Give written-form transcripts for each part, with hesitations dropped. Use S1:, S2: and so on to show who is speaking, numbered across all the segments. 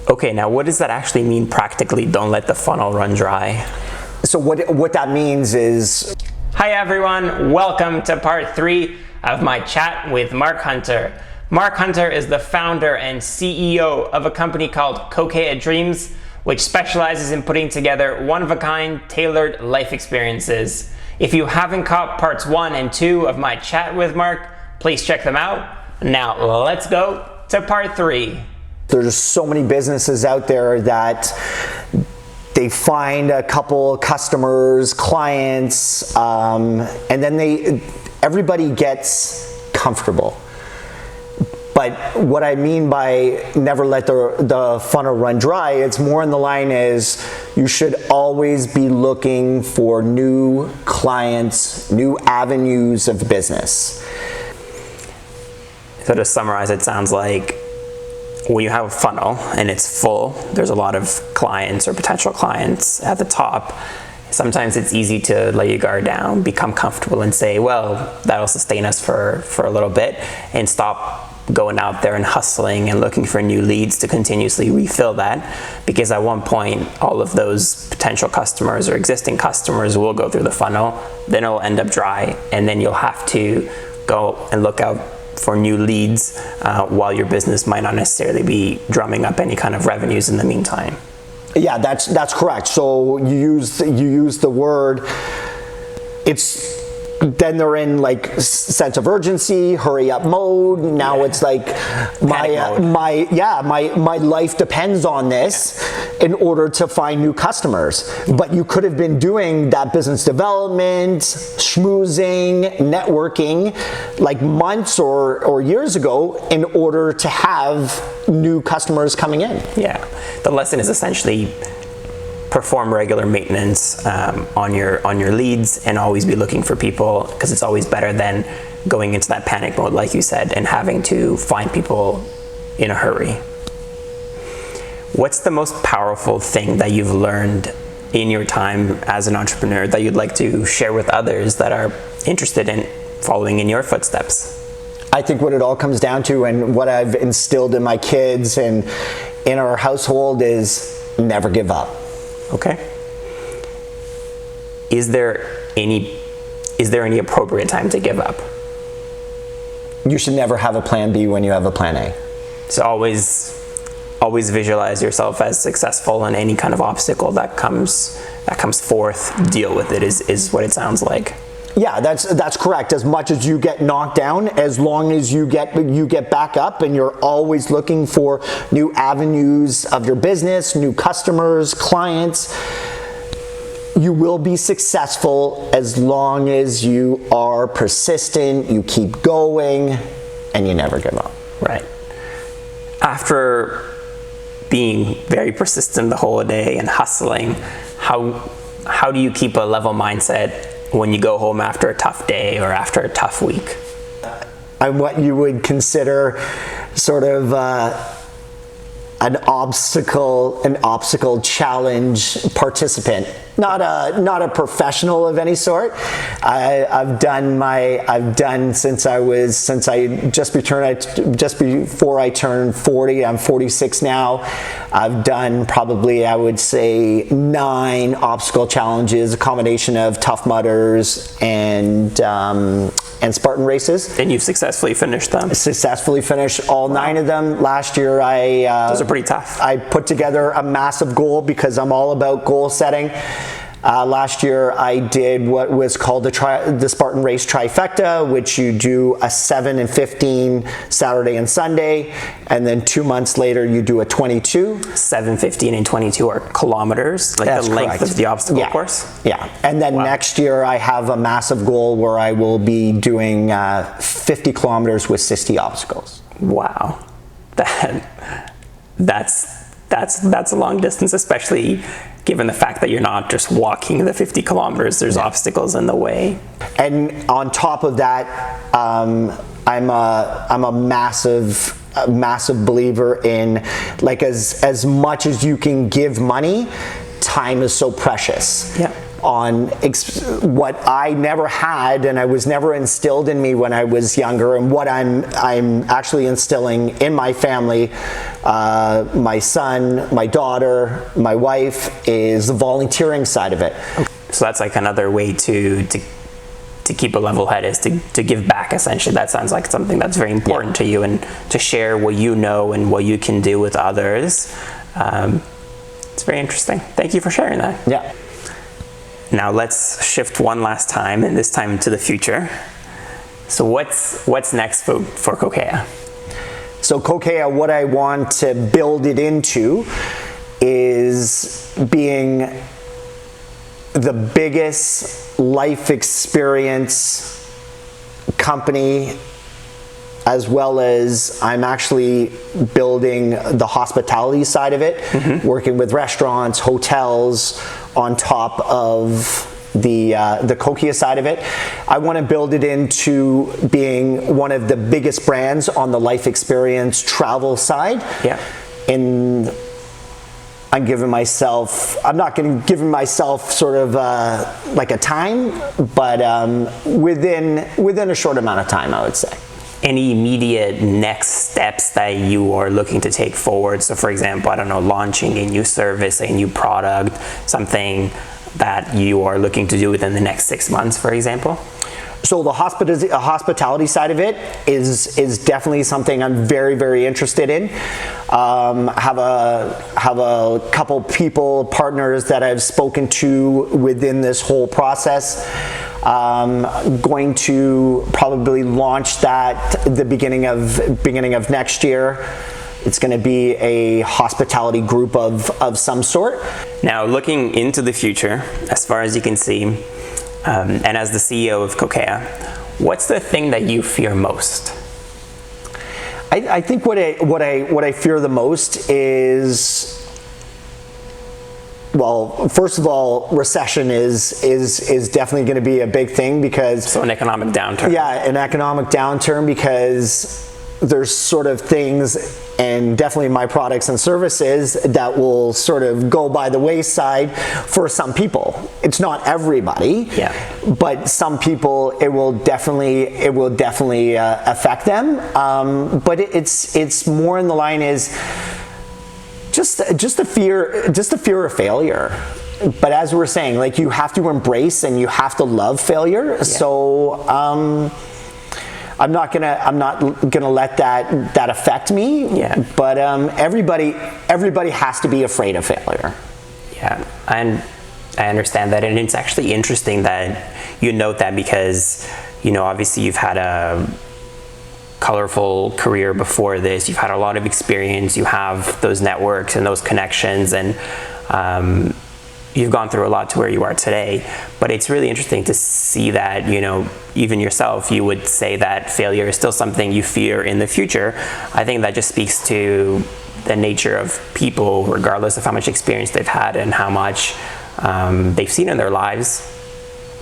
S1: Okay, now what does that actually mean practically? Don't let the funnel run dry.
S2: So what that means is...
S1: Hi everyone, welcome to part 3 of my chat with Mark Hunter. Mark Hunter is the founder and CEO of a company called Kokea Dreams, which specializes in putting together one-of-a-kind, tailored life experiences. If you haven't caught parts 1 and 2 of my chat with Mark, please check them out. Now let's go to part 3.
S2: There's so many businesses out there that they find a couple customers, clients, and then everybody gets comfortable. But what I mean by never let the funnel run dry, it's more in the line is you should always be looking for new clients, new avenues of business.
S1: So to summarize, it sounds like when you have a funnel and it's full, there's a lot of clients or potential clients at the top. Sometimes it's easy to lay your guard down, become comfortable and say, well, that'll sustain us for a little bit, and stop going out there and hustling and looking for new leads to continuously refill that, because at one point all of those potential customers or existing customers will go through the funnel, then it'll end up dry, and then you'll have to go and look out for new leads while your business might not necessarily be drumming up any kind of revenues in the meantime.
S2: Yeah, that's correct. So you use the word, then they're in like sense of urgency, hurry up mode. Now it's like my life depends on this in order to find new customers. But you could have been doing that business development, schmoozing, networking like months or years ago in order to have new customers coming in.
S1: Yeah, the lesson is essentially perform regular maintenance on your leads and always be looking for people, because it's always better than going into that panic mode, like you said, and having to find people in a hurry. What's the most powerful thing that you've learned in your time as an entrepreneur that you'd like to share with others that are interested in following in your footsteps?
S2: I think what it all comes down to, and what I've instilled in my kids and in our household, is never give up.
S1: Okay. Is there any appropriate time to give up?
S2: You should never have a plan B when you have a plan A.
S1: So always visualize yourself as successful, and any kind of obstacle that comes forth, deal with it, is what it sounds like.
S2: Yeah, that's correct. As much as you get knocked down, as long as you get back up, and you're always looking for new avenues of your business, new customers, clients, you will be successful as long as you are persistent, you keep going, and you never give up.
S1: Right. After being very persistent the whole day and hustling, how do you keep a level mindset when you go home after a tough day or after a tough week?
S2: I'm what you would consider sort of an obstacle challenge participant. Not a professional of any sort. I've done since just before I turned 40. I'm 46 now. I've done probably, I would say, 9 obstacle challenges, a combination of Tough Mudders and Spartan races.
S1: And you've successfully finished them?
S2: Successfully finished all 9 of them. Last year,
S1: those are pretty tough.
S2: I put together a massive goal, because I'm all about goal setting. Last year, I did what was called the Spartan Race Trifecta, which you do a 7 and 15 Saturday and Sunday, and then 2 months later, you do a 22.
S1: 7, 15, and 22 are kilometers, like
S2: That's
S1: the length
S2: correct.
S1: of the obstacle course?
S2: Yeah, and then next year, I have a massive goal where I will be doing 50 kilometers with 60 obstacles.
S1: Wow, that's a long distance, especially given the fact that you're not just walking the 50 kilometers, there's obstacles in the way.
S2: And on top of that, I'm a massive believer in, like, as much as you can give money, time is so precious.
S1: Yeah.
S2: on what I never had and I was never instilled in me when I was younger, and what I'm actually instilling in my family, my son, my daughter, my wife, is the volunteering side of it.
S1: So that's like another way to keep a level head, is to give back, essentially. That sounds like something that's very important to you, and to share what you know and what you can do with others. It's very interesting. Thank you for sharing that.
S2: Yeah.
S1: Now let's shift one last time, and this time to the future. So what's next for Kokea?
S2: So Kokea, what I want to build it into is being the biggest life experience company, as well as I'm actually building the hospitality side of it, working with restaurants, hotels, on top of the Kokea side of it. I want to build it into being one of the biggest brands on the life experience travel side.
S1: Yeah.
S2: And I'm not going to give myself sort of like a time, but within a short amount of time, I would say.
S1: Any immediate next steps that you are looking to take forward? So for example, I don't know, launching a new service, a new product, something that you are looking to do within the next 6 months, for example?
S2: So the hospitality side of it is definitely something I'm very, very interested in. Have a couple partners that I've spoken to within this whole process. Going to probably launch that the beginning of next year. It's going to be a hospitality group of some sort.
S1: Now, looking into the future, as far as you can see, and as the CEO of Kokea, what's the thing that you fear most?
S2: I think what I fear the most is, well, first of all, recession is definitely going to be a big thing, because
S1: So an economic downturn.
S2: Yeah, an economic downturn, because there's sort of things, and definitely my products and services, that will sort of go by the wayside for some people. It's not everybody, but some people it will definitely affect them. But it's more in the line is just the fear of failure. But as we're saying, like, you have to embrace and you have to love failure. So I'm not gonna let that affect me.
S1: Yeah.
S2: But everybody has to be afraid of failure.
S1: Yeah, and I understand that, and it's actually interesting that you note that, because obviously you've had a colorful career before this. You've had a lot of experience. You have those networks and those connections, and you've gone through a lot to where you are today. But it's really interesting to see that, even yourself, you would say that failure is still something you fear in the future. I think that just speaks to the nature of people, regardless of how much experience they've had and how much they've seen in their lives.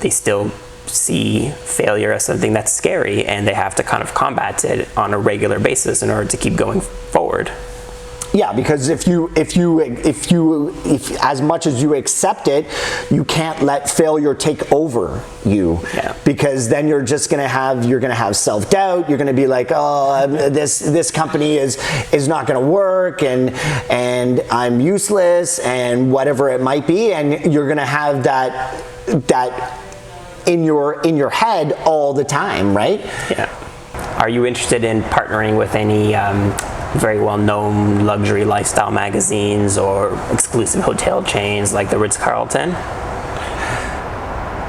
S1: They still see failure as something that's scary, and they have to kind of combat it on a regular basis in order to keep going forward.
S2: Yeah, because if as much as you accept it, you can't let failure take over you.
S1: Yeah.
S2: Because then you're gonna have self-doubt. You're gonna be like, oh, this company is not gonna work, and I'm useless, and whatever it might be, and you're gonna have that in your head all the time, right?
S1: Yeah. Are you interested in partnering with any very well-known luxury lifestyle magazines or exclusive hotel chains like the Ritz-Carlton?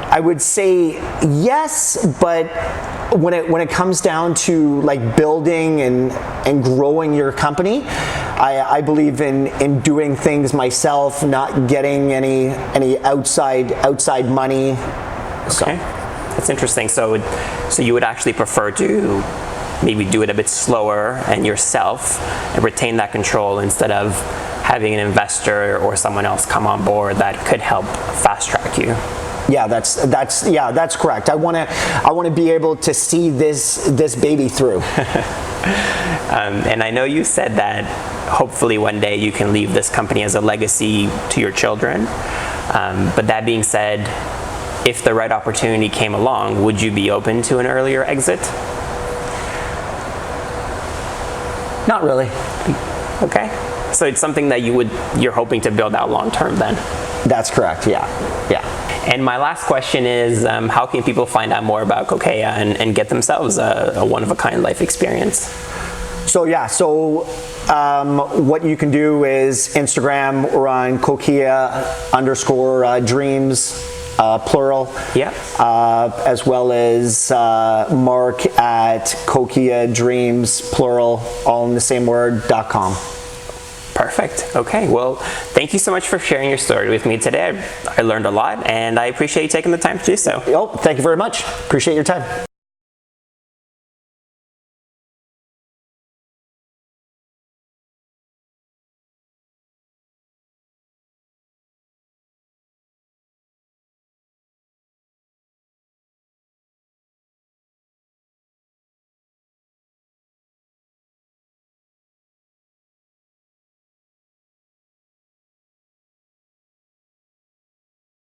S2: I would say yes, but when it comes down to like building and growing your company, I believe in doing things myself, not getting any outside money.
S1: Okay, that's interesting. So you would actually prefer to maybe do it a bit slower and yourself, and retain that control, instead of having an investor or someone else come on board that could help fast track you.
S2: Yeah, that's correct. I want to be able to see this baby through.
S1: And I know you said that hopefully one day you can leave this company as a legacy to your children. But that being said, if the right opportunity came along, would you be open to an earlier exit?
S2: Not really.
S1: Okay. So it's something that you're hoping to build out long term then?
S2: That's correct, yeah.
S1: And my last question is, how can people find out more about Kokea and get themselves a one-of-a-kind life experience?
S2: So what you can do is Instagram, we're on Kokea_Dreams, plural.
S1: Yeah.
S2: As well as Mark at Kokea Dreams, plural, all in the same word, .com.
S1: Perfect. Okay. Well, thank you so much for sharing your story with me today. I learned a lot, and I appreciate you taking the time to do so.
S2: Oh, thank you very much. Appreciate your time.